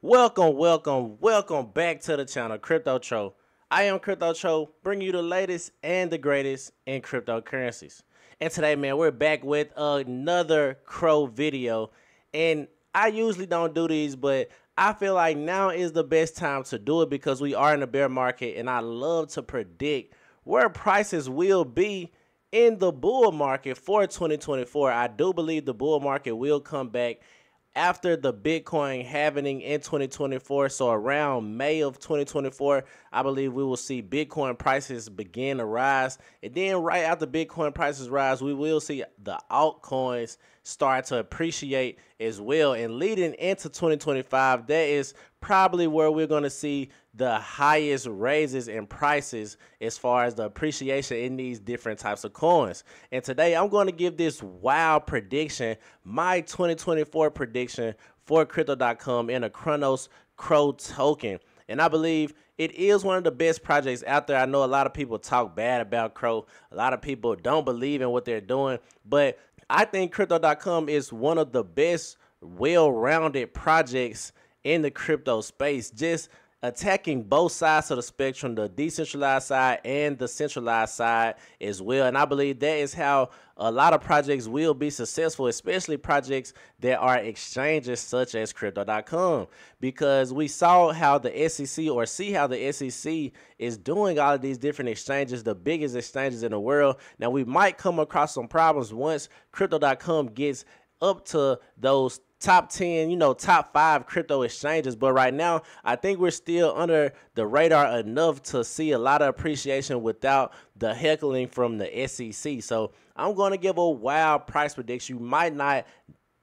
Welcome back to the channel, Crypto Tro. I am Crypto Tro, bringing you the latest and the greatest in cryptocurrencies. And today, man, we're back with another Crow video. And I usually don't do these, but I feel like now is the best time to do it because we are in a bear market, and I love to predict where prices will be in the bull market for 2024. I do believe the bull market will come back after the Bitcoin halving in 2024. So around May of 2024, I believe we will see Bitcoin prices begin to rise. And then right after Bitcoin prices rise, we will see the altcoins start to appreciate as well. And leading into 2025, that is probably where we're going to see the highest raises in prices as far as the appreciation in these different types of coins. And today I'm going to give this wild prediction, my 2024 prediction for crypto.com and a Chronos Crow token. And I believe it is one of the best projects out there. I know a lot of people talk bad about Crow. A lot of people don't believe in what they're doing, but I think crypto.com is one of the best well-rounded projects in the crypto space, just attacking both sides of the spectrum, the decentralized side and the centralized side as well. And I believe that is how a lot of projects will be successful, especially projects that are exchanges such as crypto.com, because we saw how the SEC, or see how the SEC is doing all of these different exchanges, the biggest exchanges in the world. Now, we might come across some problems once crypto.com gets up to those top 10, top 5 crypto exchanges. But right now, I think we're still under the radar enough to see a lot of appreciation without the heckling from the SEC. So I'm going to give a wild price prediction. You might not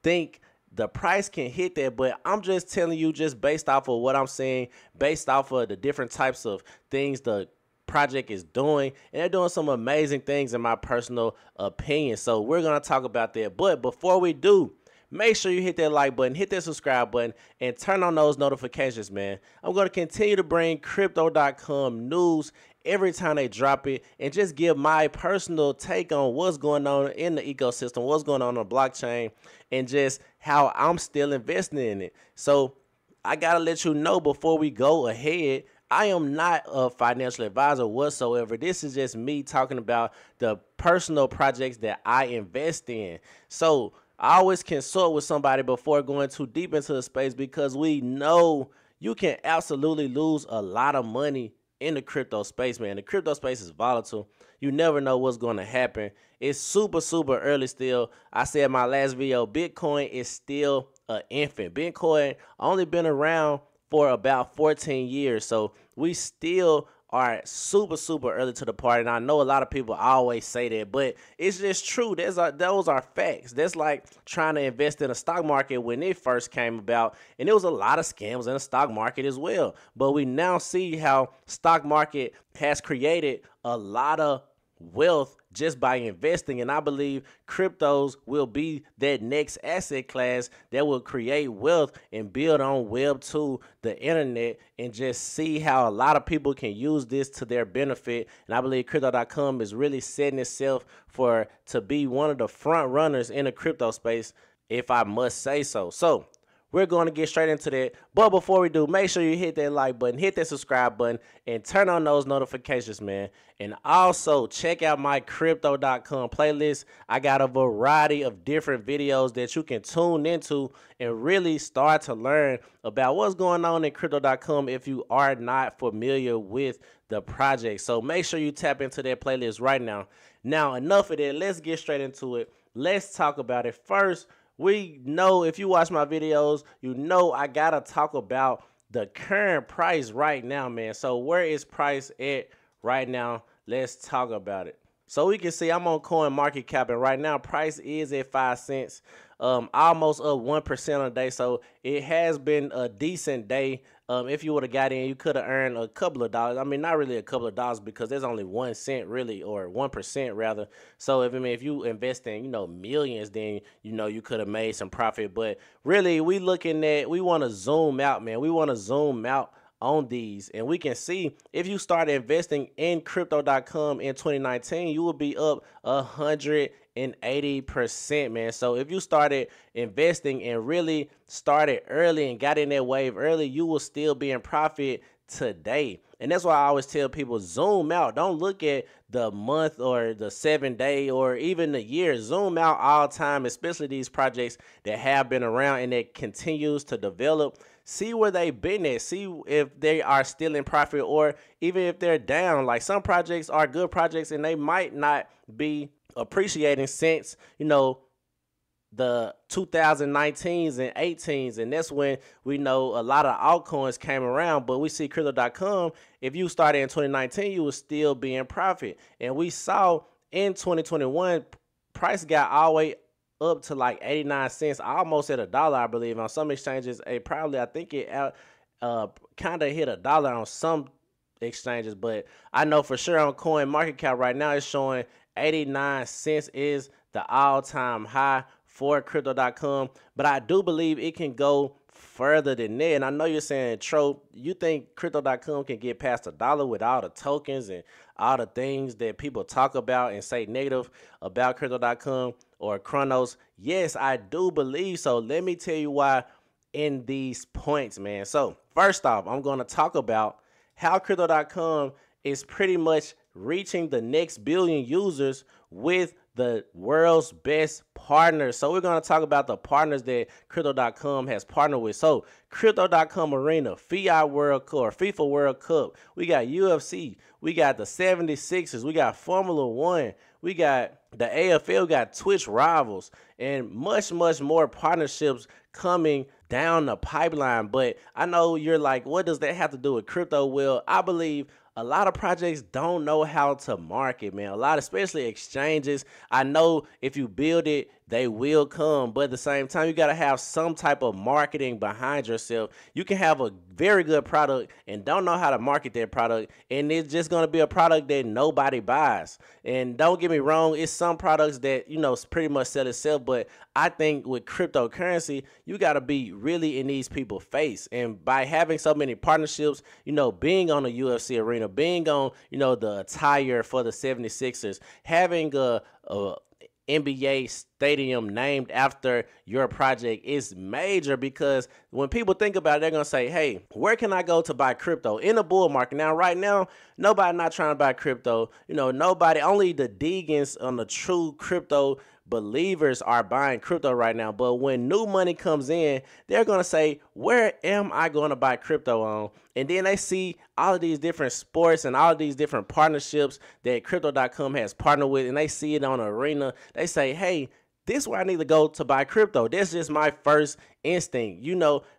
think the price can hit that, but I'm just telling you, just based off of what I'm seeing, based off of the different types of things the project is doing, and they're doing some amazing things in my personal opinion. So we're going to talk about that. But before we do, make sure you hit that like button, hit that subscribe button, and turn on those notifications, man. I'm going to continue to bring crypto.com news every time they drop it, and just give my personal take on what's going on in the ecosystem, what's going on the blockchain, and just how I'm still investing in it. So I got to let you know before we go ahead, I am not a financial advisor whatsoever. This is just me talking about the personal projects that I invest in. So I always consult with somebody before going too deep into the space, because we know you can absolutely lose a lot of money in the crypto space, man. The crypto space is volatile. You never know what's going to happen. It's super early still. I said in my last video, Bitcoin is still an infant. Bitcoin only been around for about 14 years. So we still are super early to the party. And I know a lot of people always say that, but it's just true. Those are facts. That's like trying to invest in a stock market when it first came about, and there was a lot of scams in the stock market as well. But we now see how stock market has created a lot of wealth just by investing, and I believe cryptos will be that next asset class that will create wealth and build on Web 2, the internet, and just see how a lot of people can use this to their benefit. And I believe crypto.com is really setting itself to be one of the front runners in the crypto space, if I must say so. So we're going to get straight into that. But before we do, make sure you hit that like button, hit that subscribe button, and turn on those notifications, man. And also check out my crypto.com playlist. I got a variety of different videos that you can tune into and really start to learn about what's going on in crypto.com if you are not familiar with the project. So make sure you tap into that playlist right now. Now, enough of that. Let's get straight into it. Let's talk about it. First, we know, if you watch my videos, you know I gotta talk about the current price right now, man. So where is price at right now? Let's talk about it. So we can see I'm on CoinMarketCap, and right now price is at 5 cents, almost up 1% a day. So it has been a decent day. If you would have got in, you could have earned a couple of dollars. I mean, not really a couple of dollars, because there's only 1 cent really, or 1% rather. So if you invest in, millions, then, you could have made some profit. But really, we want to zoom out, man. We want to zoom out on these, and we can see if you start investing in crypto.com in 2019, you will be up 100 180%, man. So if you started investing and really started early and got in that wave early, you will still be in profit today. And that's why I always tell people, zoom out. Don't look at the month or the 7 day or even the year. Zoom out all time, especially these projects that have been around and that continues to develop. See where they've been at. See if they are still in profit or even if they're down. Like, some projects are good projects and they might not be appreciating since, the 2019s and 18s, and that's when we know a lot of altcoins came around. But we see crypto.com, if you started in 2019, you would still be in profit. And we saw in 2021, price got all the way up to like 89 cents, almost at $1, I believe. On some exchanges, I think it kind of hit $1 on some exchanges, but I know for sure on coin market cap right now it's showing 89 cents is the all-time high for crypto.com. But I do believe it can go further than that. And I know you're saying, Tro, you think crypto.com can get past $1 with all the tokens and all the things that people talk about and say negative about crypto.com or Chronos? Yes, I do believe so. Let me tell you why in these points, man. So first off, I'm going to talk about how crypto.com is pretty much reaching the next billion users with the world's best partners. So we're going to talk about the partners that crypto.com has partnered with. So crypto.com Arena, Fiat World Cup, or FIFA World Cup. We got UFC. We got the 76ers. We got Formula One. We got the AFL. We got Twitch Rivals, and much, much more partnerships coming down the pipeline. But I know you're like, what does that have to do with crypto? Well, I believe a lot of projects don't know how to market, man. A lot, especially exchanges. I know if you build it, they will come. But at the same time, you got to have some type of marketing behind yourself. You can have a very good product and don't know how to market that product, and it's just going to be a product that nobody buys. And don't get me wrong, it's some products that, pretty much sell itself. But I think with cryptocurrency, you got to be really in these people's face. And by having so many partnerships, being on the UFC arena, being on, the attire for the 76ers, having a NBA stadium named after your project is major, because when people think about it, they're going to say, hey, where can I go to buy crypto in a bull market? Now, right now, nobody not trying to buy crypto. Nobody, only the Deegans on the true crypto believers are buying crypto right now. But when new money comes in, they're going to say, where am I going to buy crypto on? And then they see all of these different sports and all of these different partnerships that crypto.com has partnered with, and they see it on Arena. They say, hey, this is where I need to go to buy crypto. That's just my first instinct.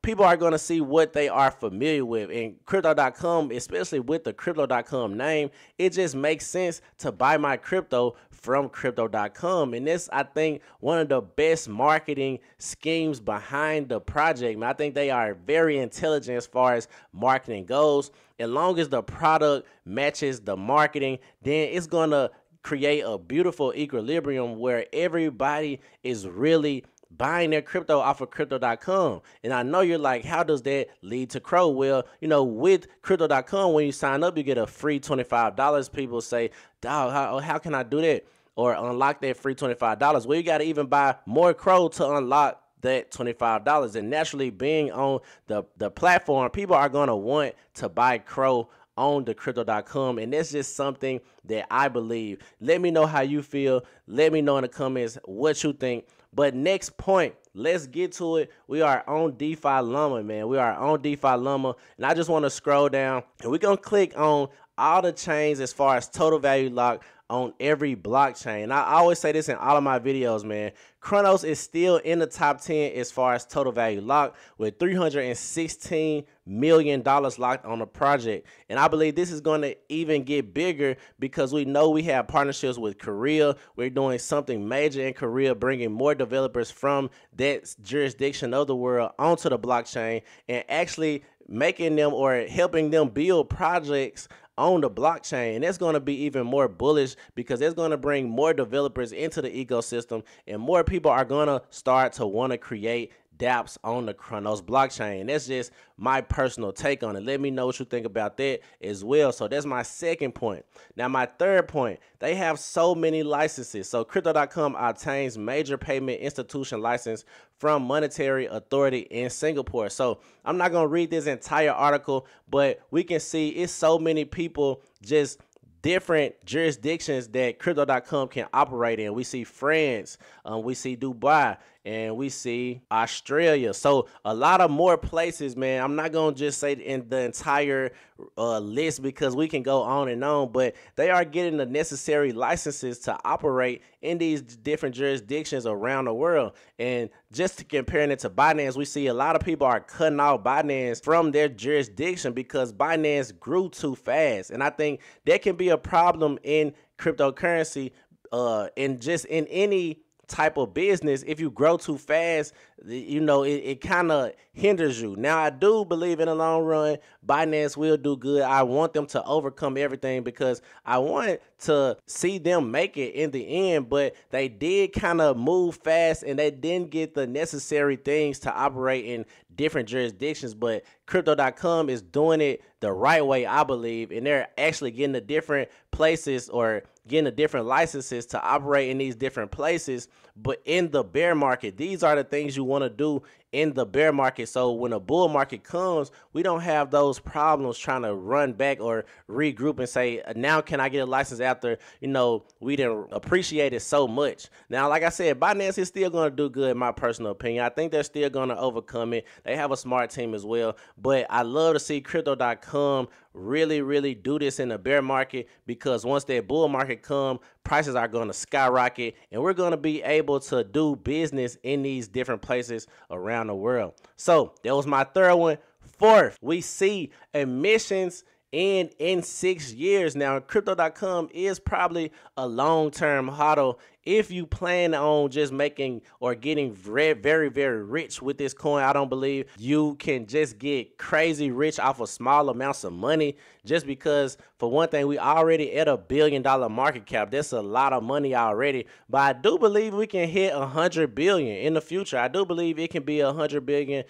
People are going to see what they are familiar with. And crypto.com, especially with the crypto.com name, it just makes sense to buy my crypto from crypto.com. And this, I think, one of the best marketing schemes behind the project. I think they are very intelligent as far as marketing goes. As long as the product matches the marketing, then it's going to create a beautiful equilibrium where everybody is really buying their crypto off of crypto.com. And I know you're like, how does that lead to CRO? Well, with crypto.com, when you sign up, you get a free $25. People say, dog, how can I do that or unlock that free $25? Well, you got to even buy more CRO to unlock that $25. And naturally, being on the platform, people are going to want to buy CRO on the crypto.com, and that's just something that I believe. Let me know how you feel. Let me know in the comments what you think. But next point, let's get to it. We are on DeFi Llama, man. We are on DeFi Llama, and I just want to scroll down, and we're going to click on all the chains as far as total value lock on every blockchain. I always say this in all of my videos, man. Chronos is still in the top 10 as far as total value locked, with $316 million locked on the project. And I believe this is going to even get bigger because we know we have partnerships with Korea. We're doing something major in Korea, bringing more developers from that jurisdiction of the world onto the blockchain and actually making them or helping them build projects on the blockchain. And that's going to be even more bullish because it's going to bring more developers into the ecosystem, and more people are going to start to want to create dApps on the Chronos blockchain. That's just my personal take on it. Let me know what you think about that as well. So that's my second point. Now my third point, they have so many licenses. So Crypto.com obtains major payment institution license from Monetary Authority in Singapore. So I'm not going to read this entire article, but we can see it's so many people, just different jurisdictions that Crypto.com can operate in. We see France, we see Dubai, and we see Australia. So a lot of more places, man. I'm not going to just say in the entire list because we can go on and on, but they are getting the necessary licenses to operate in these different jurisdictions around the world. And just to comparing it to Binance, we see a lot of people are cutting out Binance from their jurisdiction because Binance grew too fast. And I think that can be a problem in cryptocurrency, and just in any type of business. If you grow too fast, you know, it kind of hinders you. Now, I do believe in the long run, Binance will do good. I want them to overcome everything because I want to see them make it in the end, but they did kind of move fast and they didn't get the necessary things to operate in different jurisdictions. But Crypto.com is doing it the right way, I believe, and they're actually getting the different places or getting the different licenses to operate in these different places. But in the bear market, these are the things you want to do in the bear market. So when a bull market comes, we don't have those problems trying to run back or regroup and say, now can I get a license after, you know, we didn't appreciate it so much. Now, like I said, Binance is still going to do good in my personal opinion. I think they're still going to overcome it. They have a smart team as well. But I love to see Crypto.com really do this in the bear market, because once that bull market come, prices are going to skyrocket and we're going to be able to do business in these different places around the world. So that was my third one. Fourth, we see emissions in 6 years. Now, Crypto.com is probably a long-term hodl. If you plan on just making or getting very rich with this coin, I don't believe you can just get crazy rich off of small amounts of money, just because, for one thing, we already at $1 billion market cap. That's a lot of money already. But I do believe we can hit 100 billion in the future. I do believe it can be a $100 billion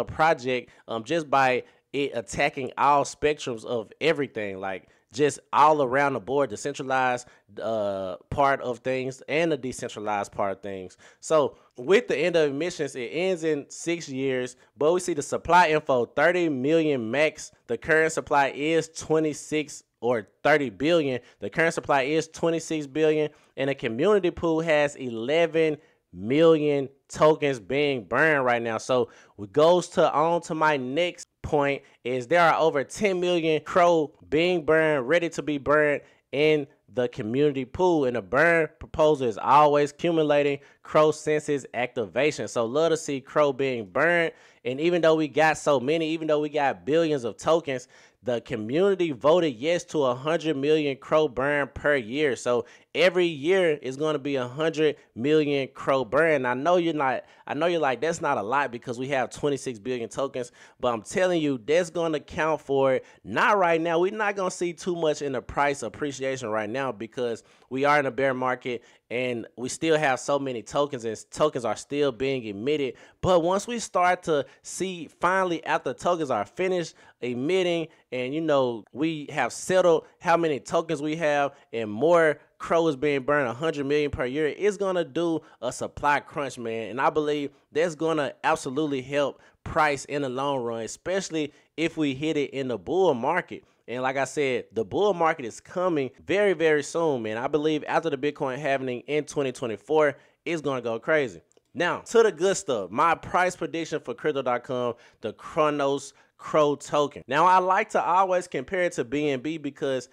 project, just by it attacking all spectrums of everything, like just all around the board, the centralized part of things and the decentralized part of things. So with the end of emissions, it ends in 6 years, but we see the supply info, 30 million max. The current supply is 26 or 30 billion. The current supply is 26 billion, and the community pool has 11 million tokens being burned right now. So it goes on to my next point, is there are over 10 million CRO being burned, ready to be burned in the community pool, and the burn proposal is always accumulating CRO census activation. So love to see CRO being burned. And even though we got so many, even though we got billions of tokens, the community voted yes to 100 million CRO burn per year. So every year is going to be 100 million CRO burn. I know you're like, that's not a lot because we have 26 billion tokens, but I'm telling you, that's going to count for it. Not right now. We're not going to see too much in the price appreciation right now because we are in a bear market and we still have so many tokens, and tokens are still being emitted. But once we start to see, finally, after tokens are finished emitting, and you know, we have settled how many tokens we have and more CRO is being burned, 100 million per year, it's going to do a supply crunch, man. And I believe that's going to absolutely help price in the long run, especially if we hit it in the bull market. And like I said, the bull market is coming very soon, man. I believe after the Bitcoin halving in 2024, it's going to go crazy. Now, to the good stuff, my price prediction for Crypto.com, the Chronos CRO token. Now, I like to always compare it to BNB because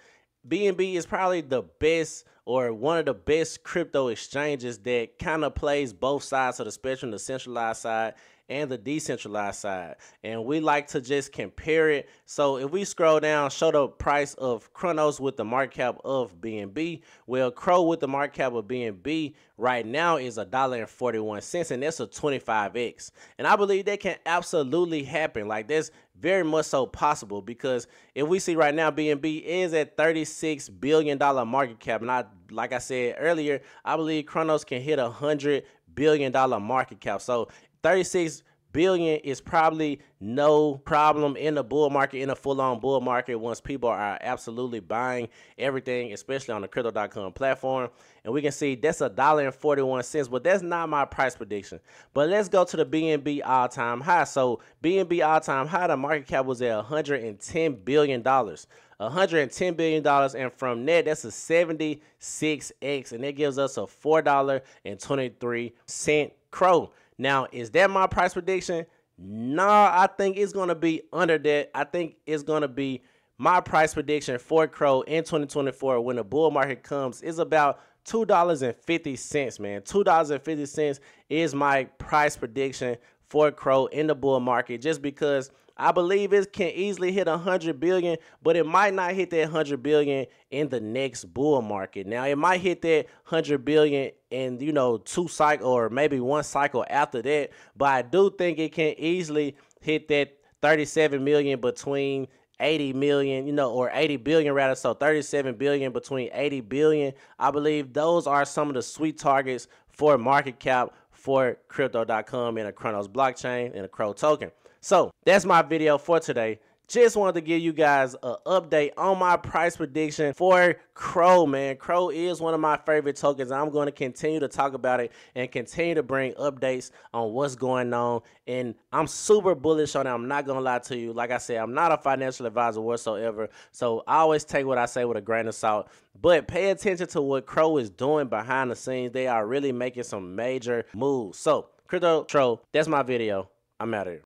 BNB is probably the best or one of the best crypto exchanges that kind of plays both sides of the spectrum, the centralized side and the decentralized side. And we like to just compare it. So if we scroll down, show the price of Chronos with the market cap of BNB. Well, CRO with the market cap of BNB right now is $1.41, and that's a 25x. And I believe that can absolutely happen. Like, that's very much so possible, because if we see right now, BNB is at $36 billion market cap. And like I said earlier, I believe Chronos can hit $100 billion market cap. So 36 billion is probably no problem in the bull market, in a full-on bull market, once people are absolutely buying everything, especially on the crypto.com platform. And we can see that's $1.41, but that's not my price prediction. But let's go to the BNB all-time high. So BNB all-time high, the market cap was at $110 billion. $110 billion, and from that, that's a 76x, and that gives us a $4.23 CRO. Now, is that my price prediction? No, I think it's going to be under that. I think it's going to be my price prediction for CRO in 2024 when the bull market comes is about $2.50, man. $2.50 is my price prediction for CRO in the bull market, just because I believe it can easily hit 100 billion, but it might not hit that 100 billion in the next bull market. Now, it might hit that 100 billion in, 2 cycles or maybe 1 cycle after that, but I do think it can easily hit that 37 million between 80 million, or 80 billion rather. So 37 billion between 80 billion. I believe those are some of the sweet targets for market cap for crypto.com and a Chronos blockchain and a CRO token. So that's my video for today. Just wanted to give you guys an update on my price prediction for CRO, man. CRO is one of my favorite tokens. I'm going to continue to talk about it and continue to bring updates on what's going on. And I'm super bullish on it. I'm not going to lie to you. Like I said, I'm not a financial advisor whatsoever. So I always take what I say with a grain of salt. But pay attention to what CRO is doing behind the scenes. They are really making some major moves. So, CryptoTro, that's my video. I'm out of here.